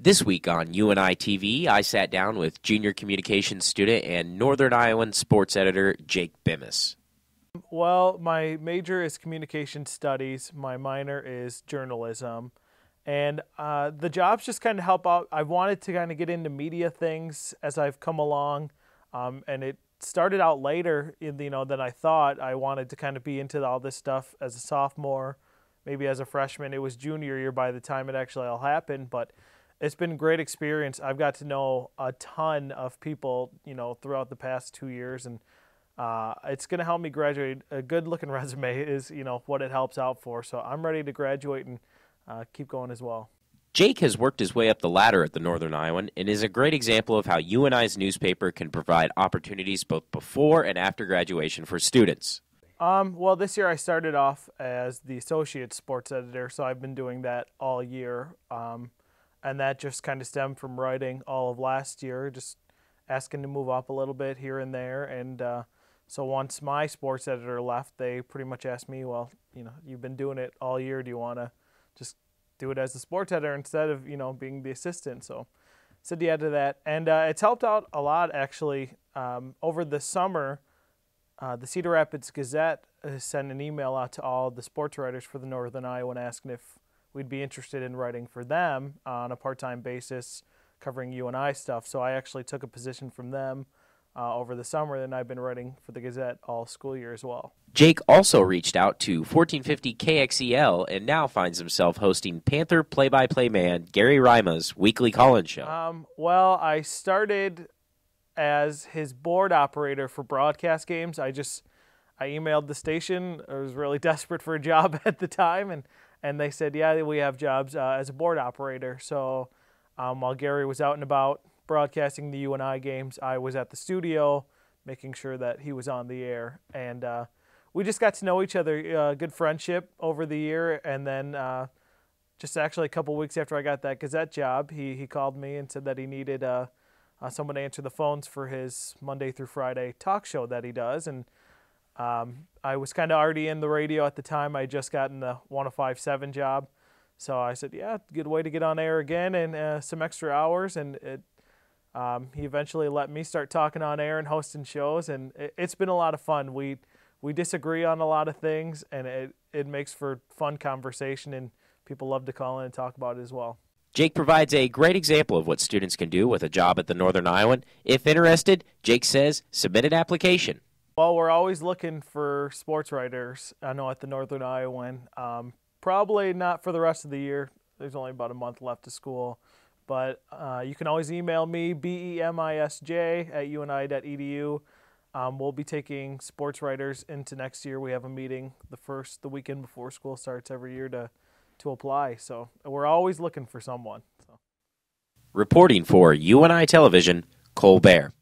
This week on UNI-TV, I sat down with junior communications student and Northern Iowan sports editor Jake Bemis. Well, my major is communication studies. My minor is journalism. And the jobs just kind of help out. I wanted to kind of get into media things as I've come along. And it started out later than I thought. I wanted to kind of be into all this stuff as a sophomore, maybe as a freshman. It was junior year by the time it actually all happened. But it's been a great experience. I've got to know a ton of people, throughout the past 2 years, and it's going to help me graduate. A good-looking resume is, what it helps out for. So I'm ready to graduate and keep going as well. Jake has worked his way up the ladder at the Northern Iowan and is a great example of how UNI's newspaper can provide opportunities both before and after graduation for students. Well, this year I started off as the associate sports editor, so I've been doing that all year. And that just kind of stemmed from writing all of last year, just asking to move up a little bit here and there. And so once my sports editor left, they pretty much asked me, well, you've been doing it all year. Do you want to just do it as the sports editor instead of, being the assistant? So I said yeah to that. And it's helped out a lot, actually. Over the summer, the Cedar Rapids Gazette sent an email out to all the sports writers for the Northern Iowan asking if we'd be interested in writing for them on a part-time basis, covering UNI stuff. So I actually took a position from them over the summer, and I've been writing for the Gazette all school year as well. Jake also reached out to 1450 KXEL and now finds himself hosting Panther play-by-play man Gary Rima's weekly call-in show. Well, I started as his board operator for broadcast games. I emailed the station. I was really desperate for a job at the time, and they said, yeah, we have jobs as a board operator. So while Gary was out and about broadcasting the UNI games, I was at the studio making sure that he was on the air. And we just got to know each other, good friendship over the year. And then just actually a couple weeks after I got that Gazette job, he called me and said that he needed someone to answer the phones for his Monday through Friday talk show that he does. And I was kind of already in the radio at the time. I had just gotten the 105.7 job. So I said, yeah, good way to get on air again and some extra hours. And he eventually let me start talking on air and hosting shows. And it's been a lot of fun. We disagree on a lot of things, and it makes for fun conversation, and people love to call in and talk about it as well. Jake provides a great example of what students can do with a job at the Northern Iowan. If interested, Jake says, submit an application. Well, we're always looking for sports writers, I know, at the Northern Iowan. Probably not for the rest of the year. There's only about a month left of school. But you can always email me, bemisj@uni.edu. We'll be taking sports writers into next year. We have a meeting the weekend before school starts every year to apply. So we're always looking for someone. Reporting for UNI Television, Bair.